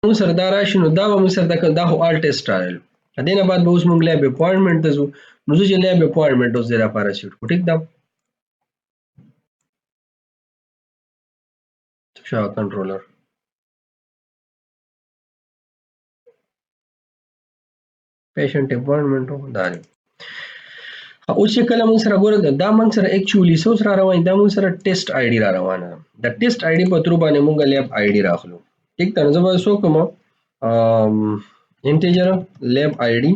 موږ سره دا راشي نو دا به موږ سره دا خو آل ټیسټ راغلو دې نه بعد به اوس موږ لیب اپوینټمنټ ته ځو نو زه چې لیب اپوینټمنټ اوس دې لپاره سیټ کړو ټیک ده شا کنټرولر پیشنټ اپوینټمنټ دا دی اوس چې کله موږ سره ګورو دا موږ سره اکچولی سوس را روان دا موږ سره ټیسټ آی ډی را روانه د ټیسټ آی ډی په تر باندې موږ لیب آی ډی راخلو ټیک ته نو زه به سو کوم integer lab id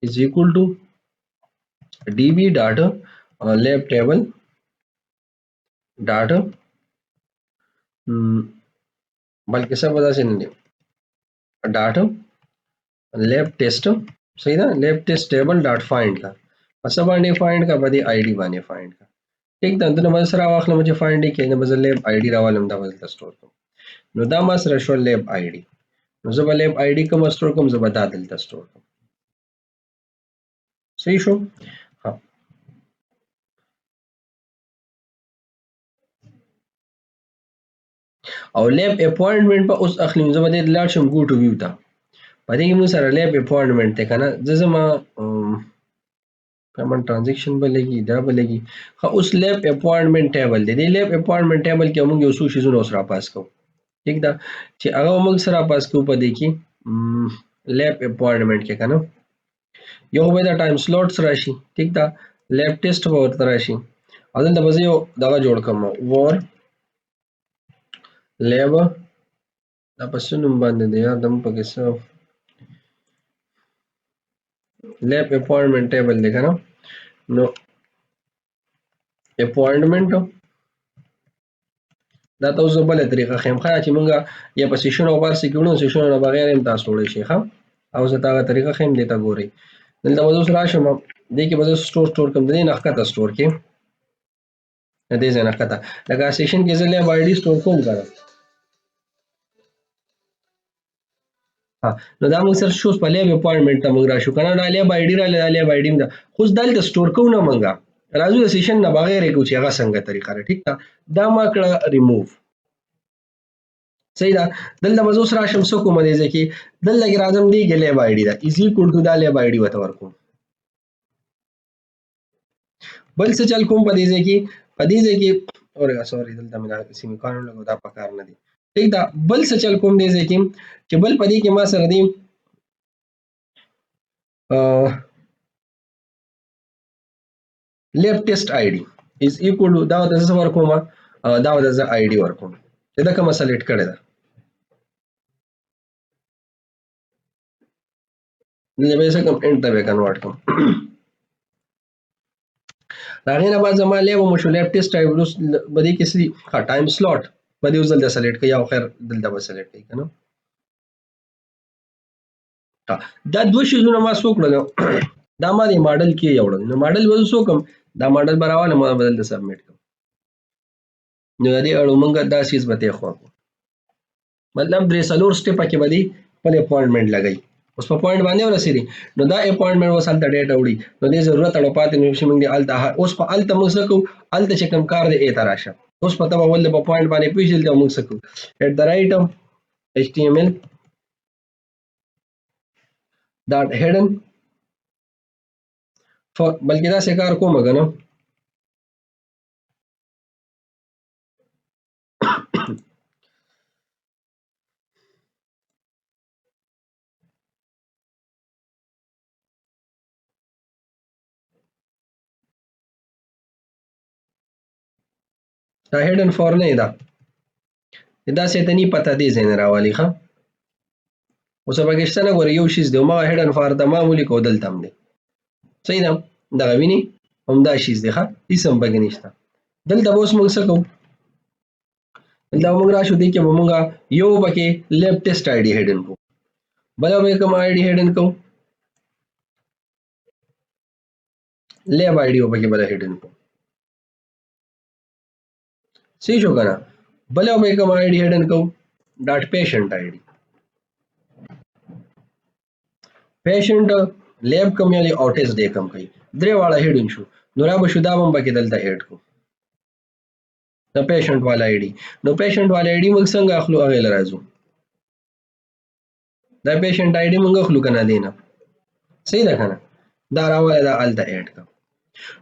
is equal to db dot lab table dot बल्कि सब बता से नहीं dot lab test सही ना lab test table dot find का बस बाने find का बदी id बाने find का ठीक था तो बस सरा वाखला मुझे find के ना बस lab id रावालम दा बस स्टोर को नो दा मस रशो lab id नो जब lab id कोम स्टोर कोम जब दा दलता स्टोर को صحیح شو ها او لیب اپوینټمنټ په اوس اخلي زه به د لاړ شم ګو ټو ویو ته پدې کې موږ سره لیب اپوینټمنټ ته کنه زما پیمنٹ ټرانزیکشن بلګي دا بلګي خو اوس لیب اپوینټمنټ ټیبل دی د لیب اپوینټمنټ ټیبل کې موږ یو څو شیزونه اوس را پاس کوو ٹھیک ده چې هغه موږ سره پاس کوو پدې کې لیب اپوینټمنټ کې کنه یو به دا ټایم سلوټس راشي ٹھیک ده لیب ټیسټ به ورته راشي او دلته به یو دغه جوړ کوم وور لیب دا په سنوم باندې دی یار دم پکې څه لیب اپوینټمنټ ټیبل دی کنه نو اپوینټمنټ دا تاسو بل طریقه خیم خا چې مونږه یا په سیشن او بار سکیونو سیشن نه بغیر هم تاسو وړي شي ها او زه دا طریقه خیم دیتا ګوري دلته وځو راشم دې کې به سٹور کوم دې نه ښکته سٹور کې دې ځنه ښکته لکه سیشن کې زه لیب آی ډی سٹور کوم کړم نو دا موږ سره شوز په لیب اپوینټمنټ ته موږ راشو کنه دا لیب آی ډی را لیب آی ډی دا خو دلته سٹور کوو نه مونږه راځو د سیشن نه بغیر کو چې هغه څنګه طریقه را ټیک دا ما کړه ریموو صحیح ده دلته مزو سره شم سو کوم دې ځکه دلته کې راځم دی کې لیب آی ډی دا از ایکوال ټو دا لیب آی ډی وته ورکوم بل څه چل کوم په دې ځکه اورګه سوري دلته مې سیمی کانون لګو دا پکار نه دی ٹھیک دا بل څه چل کوم دې ځکه چې بل پدې کې ما سره دی لیب ټیسټ آی ډی از ایکوال ټو دا د څه ورکوم دا د آی ډی ورکوم دا کوم سلیکټ کړی دا دې به څه کوم انټر به کنورټ کوم دا غینه بعد زما لیب مو شو لیب ټیسټ آی ډی بده کې سړي ټایم سلوټ بده اوس دلته سلیکټ کړئ او خیر دلته به سلیکټ کړئ کنه دا دوه شیزونه ما سو کړل دا ما دی ماډل کې یوړل نو ماډل وځو سو کوم دا ماډل براواله ما بدل د سبمیټ کوم نو دې اړو مونږه دا شیز به ته خو مطلب درې سلور سټیپ کې بدی په اپوینټمنټ لګای اوس په پوینټ باندې ورسېدي نو دا اپوینټمنټ وسال ته ډیټا وړي نو دې ضرورت اړو پاتې نو شي مونږ دی الته اوس په الته موږ سکو الته چې کوم کار دی اته راشه اوس په تبه ول په پوینټ باندې پیژل ته موږ سکو at the right html dot hidden بلکې دا څه کار کوم غنو دا hidden for نه دا څه ته نه پته دی زین راوالي ښه اوس پاکستان غوړ یو شیز دی ما hidden for د معمولی کو دلته هم دی صحیح ده دا ویني هم دا شیز دی ښه هیڅ هم بګ نشته دلته اوس موږ څه کوو دلته موږ راشو دی کې موږ یو پکې لیب ټیسټ آی ډی هډن کو بل به کوم آی ډی هډن کو لیب آی ډی پکې بل هډن کو صحیح شو کنه بل به کوم آی ډی هډن کو ډاټ پیشنٹ آی ډی پیشنٹ لیب کم یعنی اوټیز دې کم کوي درې واړه هډن شو نو را به شو دا هم پکې دلته هډ کو د پیشنٹ والا آی ډی نو پیشنٹ والا آی ډی موږ څنګه اخلو هغه لراځو دا پیشنټ آی ډي مونږ خلو کنه دینه صحیح ده کنه دا راواله دا الته اډ کا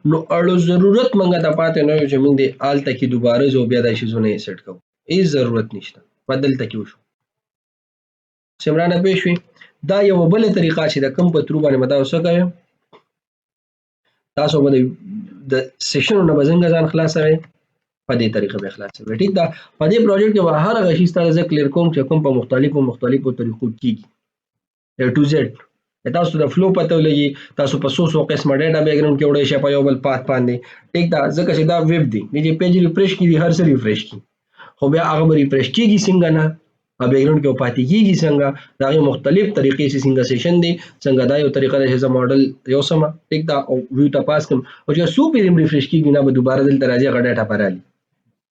نو اړو ضرورت مونږه د پاتې نه یو چې مونږ دې الته کې دوباره زو بیا د شیزونه یې سیټ کوو هیڅ ضرورت نشته بدل تکي وشو سمرانه پېښوي دا یو بل طریقه چې د کم په ترو باندې مدا وسه کوي تاسو باندې د سیشن نه بزنګ ځان خلاصوي په دې طریقه به خلاصوي ټیک دا په دې پروجیکټ کې به هر هغه شي ستاسو کلیر کوم چې کوم په مختلفو طریقو کیږي A to Z تاسو د فلو پته ولګي تاسو په سوسو قسمه ډیټا بیک ګراوند کې وړئ شي په یو بل پات باندې ټیک دا ځکه چې دا ویب دی چې پیج ریفریش کیږي هر څه ریفریش کی خو بیا هغه ریفریش کیږي څنګه نه په بیک ګراوند کې پاتې کیږي څنګه دا مختلف طریقې سي څنګه سیشن دی څنګه دا یو طریقه ده چې ماډل یو سم ټیک دا او ویو ته پاس کوم او چې سوپر ریفریش کیږي نه به دوباره دلته راځي غ ډیټا پرالي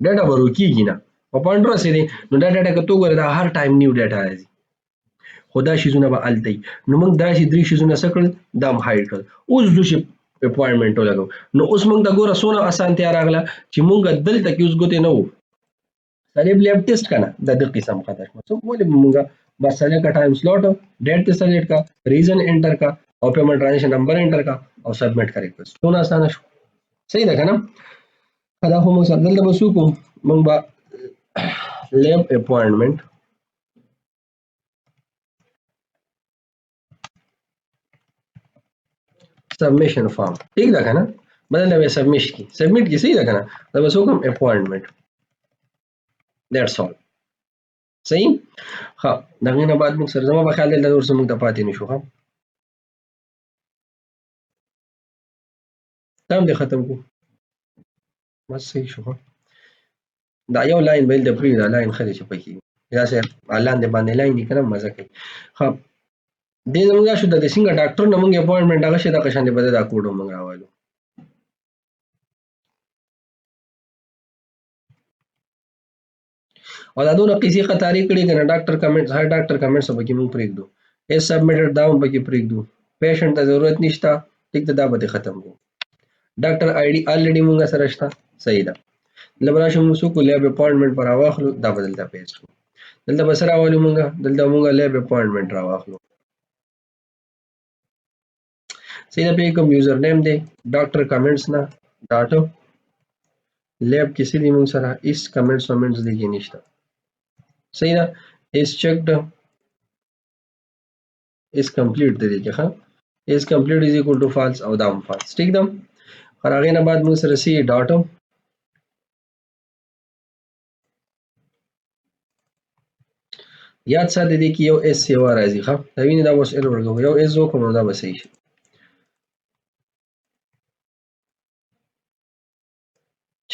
ډیټا ورو کیږي نه په پاندرا سي نو دا ډیټا کته ګره دا هر ټایم نیو ډیټا راځي خدا شیزونه به الته نو موږ دا شي درې شیزونه سکل دام هاید کړ اوس د شي اپوینټمنټ ولګو نو اوس موږ د ګوره سونه اسانتیا راغله چې موږ دلته کې اوس ګوته نه وو سلیب لیب ټیسټ کنه د دې قسم خاطر څو ولې موږ بس سلیکټ ټایم سلوټ ډیټ ته سلیکټ کا ریزن انټر کا او پیمنٹ ټرانزیشن نمبر انټر کا او سبمټ کړئ بس سونه اسانه شو صحیح ده کنه دا هم موږ دلته بسو کو موږ با لیب اپوینټمنټ submission form ठीक था ना मतलब मैं सबमिट की सही था ना तो बस हुकम अपॉइंटमेंट दैट्स ऑल सही हाँ दंगे बाद में सर जमा बख्याल दे दूर से मुझे पाती नहीं शो हाँ तब दे खत्म को बस सही शो हाँ دا یو لاین بیل د پری دا لاین خلې چې پکې یا سه اعلان دې باندې لاین نکنه مزه کوي ها دې زموږ شو د څنګه ډاکټر نه موږ اپوینټمنټ هغه شي د قشان دې بده دا کوډ موږ راوالو او دا دونه قصې قطاري کړي کنه ډاکټر کمنټس هر ډاکټر کمنټس به کې موږ پرېږدو اس سبمیټډ دا به کې پرېږدو پیشنټ ته ضرورت نشته ټیک دا به ختم کو ډاکټر آی ډي الریډي موږ سره شته صحیح ده لبراشه موږ سو کو لیب اپوینټمنټ پر واخلو دا بدلته پیسټ دلته بسره والو موږ دلته موږ لیب اپوینټمنټ را واخلو صحیح ده په کوم یوزر نیم دی ډاکټر کمنټس نه ډاټا لیب کسی دی موږ سره اس کمنټس دی کې نشته صحیح ده اس چیکډ اس کمپلیټ دی کې ها اس کمپلیټ از ایکوال ټو فالس او دا فالس ٹھیک ده خراغه نه بعد موږ سره سی ډاټا یاد ساته دي کې یو اس سیوا راځي ها دا ویني دا اوس ایرور ورغو یو اس وکم دا به صحیح شي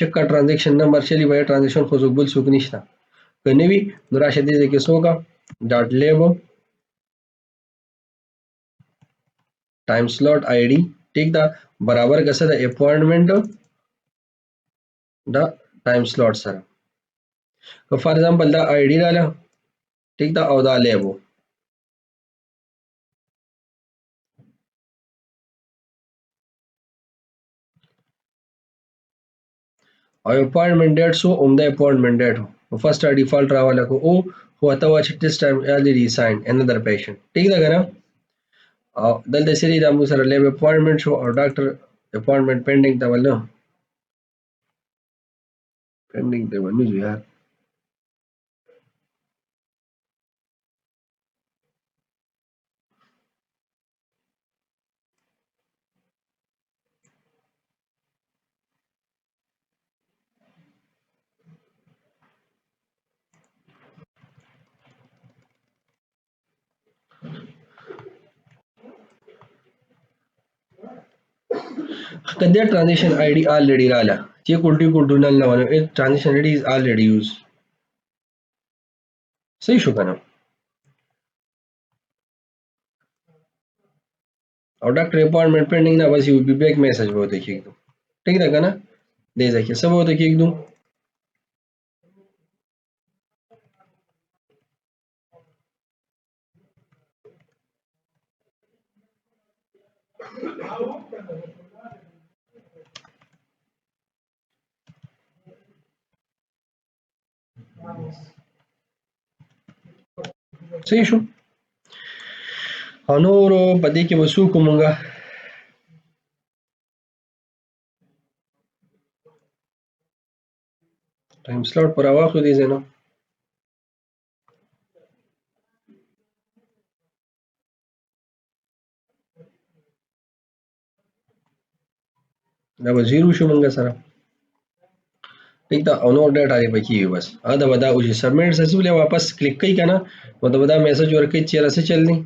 چک کا ټرانزیکشن نمبر چلی وای ټرانزیکشن خو زوبل سوق نشته کنه وی نو راشه دې کې سوګه ډاټ لیب ټایم سلوټ آی ډي ټیک دا برابر کسه د اپوینټمنټ دا ټایم سلوټ سره فار ایگزامپل دا آی ډي رااله ٹھیک دا او دا لیبو او اپوینټمنٹ ډیټ سو عمده اپوینټمنٹ ډیټ هو فرست ډیفالت راواله کو او هو تا واچ ټیسټ ټایم already signed another patient ٹھیک دا کنه او دلته سری دا مو سره لیب اپوینټمنٹ شو او ډاکټر اپوینټمنٹ پینډینګ دا ولنه پینډینګ دی ونه یار कदे ट्रांजिशन आईडी ऑलरेडी राला चेक उल्टी को डुनल ना one it transition ID is already use सही शो kana और डॉक्टर अपॉइंटमेंट पेंडिंग ना बस यू बी बैक मैसेज वो देखिए एकदम ठीक है kana दे देखिए सब वो देखिए एकदम सही शो او نورو په دې کې وسو کومګه ټایم سلاټ پر واخلو دي زنه دا به زیرو شو مونږ سره ٹھیک دا او نور ډیټا یې پکې وي بس دا به دا او چې سبمیټ سسبل واپس کلیک کوي کنه نو دا به دا میسج ورکړي چې راځي چلني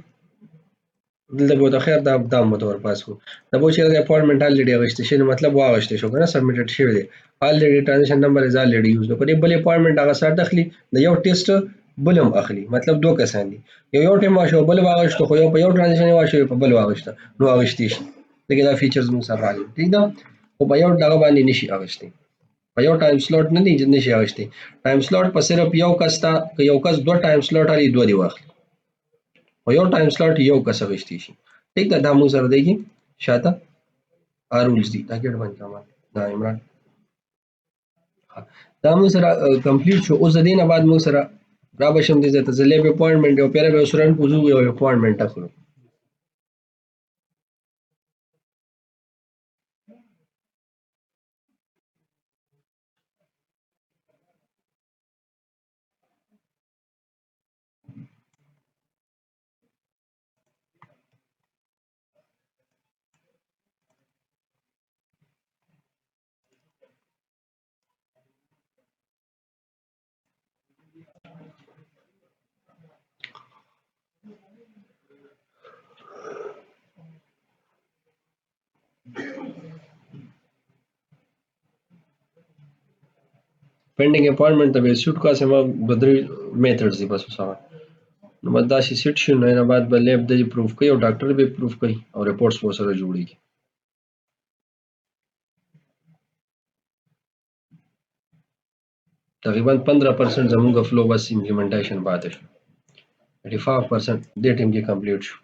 دلته به خیر دا متور پاس کو دا به چې د اپاینټمنټ الریډي اغشته شي مطلب واغشته شو کنه سبمیټډ شوی دی الریډي ټرانزیشن نمبر از الریډي یوز نو په دې بل اپاینټمنټ هغه سره داخلي د یو ټیسټ بلم اخلي مطلب دوه کسان دي یو ټیم واشو بل واغشته خو یو په یو ټرانزیشن واشو په بل واغشته نو اغشتي شي دغه دا فیچرز موږ سره راځي ٹھیک ده او په یو دغه باندې نشي اغشتي په یو ټایم سلاټ نه دی چې نشي اغشتي ټایم سلاټ په صرف یو کس ته یو کس دوه ټایم سلاټ لري دوه دی واخلي او یو ټایم سلاټ یو کس اغشتي شي ٹھیک ده دا موږ سره دیږي شاته رولز دي دا ګډ باندې کمال دا عمران دا موږ سره کمپلیټ شو اوس د دې نه بعد موږ سره را بشم دي ته زلې په اپاینټمنټ او پیره به سورن کوزو یو اپاینټمنټ اخلو pending appointment ته به سوټ کا سم بدري میتھډز دي بس وسه نو مدا شي سیټ شو نه بعد به لیب د پروف کوي او ډاکټر به پروف کوي او ریپورټس مو سره جوړيږي تقریبا 15% زموږ فلو بس امپلیمنټیشن پاتې شو 85% دې ټیم کې کمپلیټ شو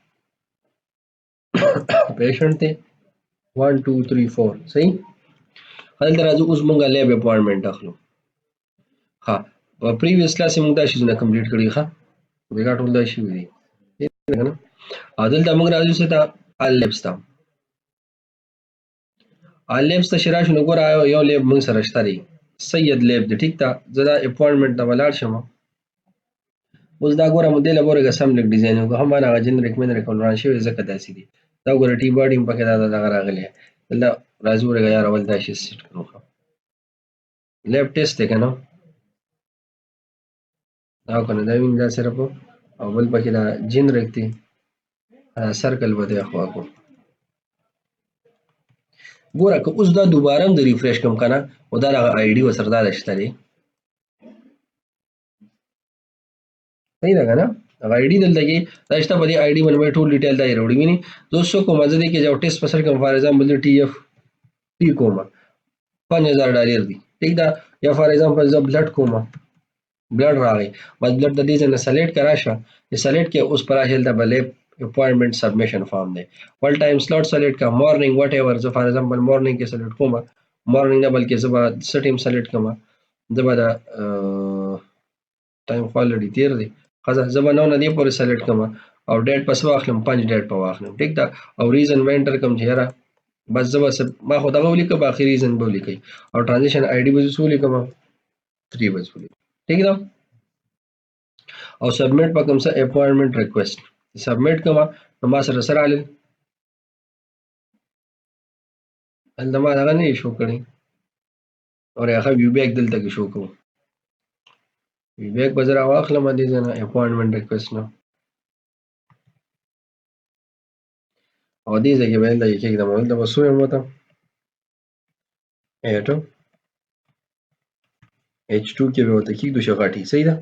پیشنټ ته 1 2 3 4 صحیح هلته راځو اوس مونږه لیب اپاینټمنټ اخلو ها په پریویس کلاس موږ دا شیزونه کمپلیټ کړی ښه دا ټول دا شی وی کنه عادل دا موږ راځو چې دا ال لیبس ته ال لیبس ته شرا شنو ګور یو لیب موږ سره شته دی سید لیب دی ټیک تا زدا اپاینټمنټ ته ولاړ شم اوس دا ګوره مودیل اورګه سم لیک ډیزاین وګه هم نه غجن ریکمند ریکولران شي زکه داسې دي دا ګوره ټی باډي په کې دا راغلی الله راځو ورګه یار اول دا شی سیټ کړو لیب ټیسټ دی کنه دا کنه دا وین دا صرف او بل پکې دا جن رکھتی سرکل بده خوا کو ګوره که اوس دا دوباره د ریفریش کوم کنه او دا آی ډي وسره دا شته دی صحیح ده کنه آی ډي دلته کې دا شته په دې آی ډي باندې ټول ډیټیل دا وروړي ویني دوستو کوم ځدې کې جو ټیسټ پسر کوم فار ایگزامپل ټي اف ټي کوما $5000 دی ٹھیک ده یا فار ایگزامپل ز بلډ کوما بلډ راغی بس بلډ د دې نه سلیکټ کرا شه سلیکټ کې اوس پر راځل د بلې اپوائنټمنٹ سبمیشن فارم دی ول ټایم سلاټ سلیکټ کا مارننګ واټ ایور ز فار ایگزامپل مارننګ کې سلیکټ کوم مارننګ نه بلکې زبا سټیم سلیکټ کوم زبا دا ټایم خالډي تیر دی خزه زبا نو نه دی پورې سلیکټ کوم او ډیټ پس واخلم 5 ډیټ په واخلم ټیک دا او ریزن وینټر کوم چیرې بس زبا ما خو دا ولیکه باقي ریزن به ولیکي او ترانزیشن آی ډي به وسولې کوم 3 به وسولې ٹھیک ده او سبمیټ په کوم څه اپوائنټمنٹ ریکویسټ سبمیټ کما نو ما سره سره علل ما دا نه شو کړی او هغه ویو بیک دلته کې شو کوم ویو بیک بازار واخلم دې نه اپوائنټمنٹ ریکویسټ نو او دې ځکه به دا کې د موږ د وسو یو مته اټو H2 کې به وته کې د شغاټي صحیح ده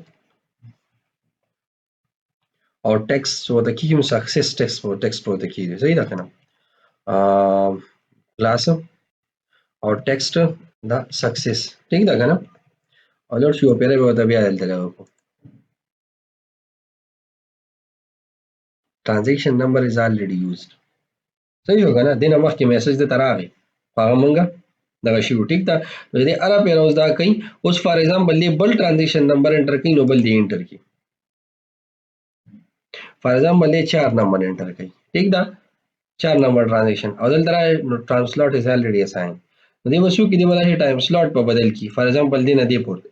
او ټیکست وته کې کوم سکسس ټیکست وته کې صحیح ده کنه کلاس او ټیکست دا سکسس ٹھیک ده کنه او لور شو پیره به وته بیا دلته راغو transaction number is already used صحیح هو کنه دینه مخکې میسج د تراغي هغه مونږه دا شی ټیک ده نو دې اره پیره اوس دا کوي اوس فار ایگزامپل دې بل ترانزیشن نمبر انټر کړي نو بل دې انټر کړي فار ایگزامپل دی 4 نمبر انټر کړي ٹھیک ده 4 نمبر ټرانزیکشن او دلته راځي نو ټایم سلاټ از الریډي اساین نو دی وسو کې دی ولای ټایم سلاټ په بدل کی فار ایگزامپل دی نه دی پورته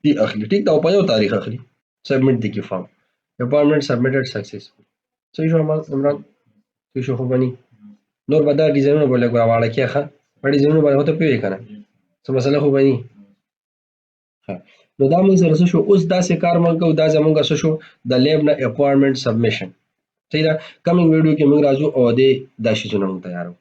دی اخلي ٹھیک ده او په یو تاریخ اخلي سبمټ دی کی فارم اپوائنټمنٹ سبمټډ سکسسفل صحیح شو عمران صحیح شو خو بني نور بدا ډیزاینونه بوله غوا واړه کیخه په ډیزاینونه باندې ته پیوي کنه څه مسله خو بني نو دا موږ سره شو اوس دا سه کار مونږ کو دا زمونږ سره شو د لیب نه اپوائنټمنٹ سبمیشن صحیح ده کمینګ ویډیو کې موږ راځو او دا شیزونه موږ تیارو